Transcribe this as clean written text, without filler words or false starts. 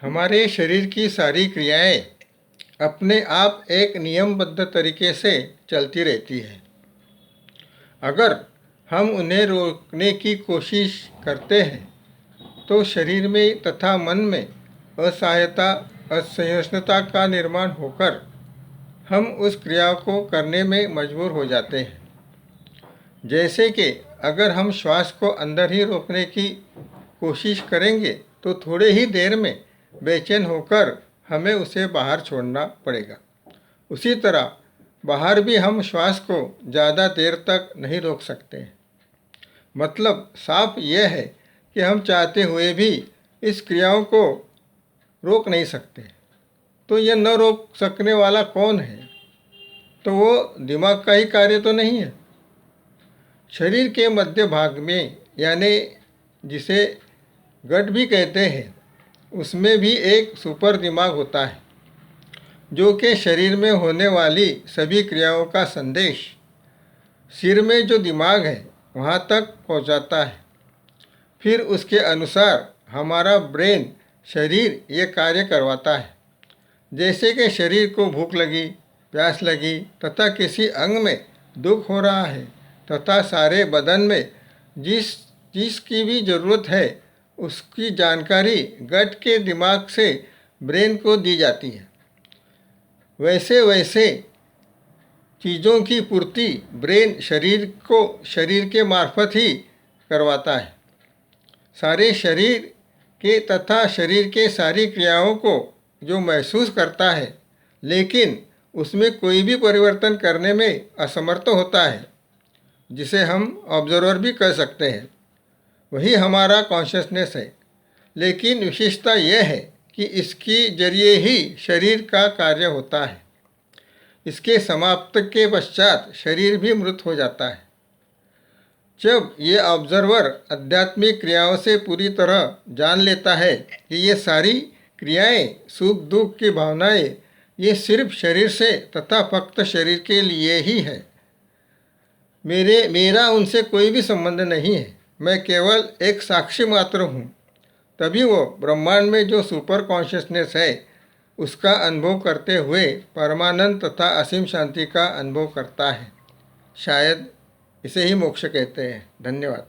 हमारे शरीर की सारी क्रियाएं अपने आप एक नियमबद्ध तरीके से चलती रहती हैं। अगर हम उन्हें रोकने की कोशिश करते हैं तो शरीर में तथा मन में असहायता, असहिष्णुता का निर्माण होकर हम उस क्रिया को करने में मजबूर हो जाते हैं। जैसे कि अगर हम श्वास को अंदर ही रोकने की कोशिश करेंगे तो थोड़े ही देर में बेचैन होकर हमें उसे बाहर छोड़ना पड़ेगा। उसी तरह बाहर भी हम श्वास को ज़्यादा देर तक नहीं रोक सकते। मतलब साफ यह है कि हम चाहते हुए भी इस क्रियाओं को रोक नहीं सकते। तो यह न रोक सकने वाला कौन है? तो वो दिमाग का ही कार्य तो नहीं है। शरीर के मध्य भाग में, यानी जिसे गट भी कहते हैं, उसमें भी एक सुपर दिमाग होता है जो कि शरीर में होने वाली सभी क्रियाओं का संदेश सिर में जो दिमाग है वहाँ तक पहुँचाता है। फिर उसके अनुसार हमारा ब्रेन शरीर ये कार्य करवाता है। जैसे कि शरीर को भूख लगी, प्यास लगी तथा किसी अंग में दुख हो रहा है तथा सारे बदन में जिस चीज़ की भी ज़रूरत है उसकी जानकारी गट के दिमाग से ब्रेन को दी जाती है। वैसे वैसे चीज़ों की पूर्ति ब्रेन शरीर के मार्फत ही करवाता है। सारे शरीर के तथा शरीर के सारी क्रियाओं को जो महसूस करता है लेकिन उसमें कोई भी परिवर्तन करने में असमर्थ होता है, जिसे हम ऑब्जर्वर भी कह सकते हैं, वही हमारा कॉन्शियसनेस है। लेकिन विशेषता यह है कि इसके जरिए ही शरीर का कार्य होता है। इसके समाप्त के पश्चात शरीर भी मृत हो जाता है। जब ये ऑब्जर्वर आध्यात्मिक क्रियाओं से पूरी तरह जान लेता है कि ये सारी क्रियाएं, सुख दुख की भावनाएं, ये सिर्फ शरीर से तथा फक्त शरीर के लिए ही है, मेरा उनसे कोई भी संबंध नहीं है, मैं केवल एक साक्षी मात्र हूँ, तभी वो ब्रह्मांड में जो सुपर कॉन्शियसनेस है उसका अनुभव करते हुए परमानंद तथा असीम शांति का अनुभव करता है। शायद इसे ही मोक्ष कहते हैं। धन्यवाद।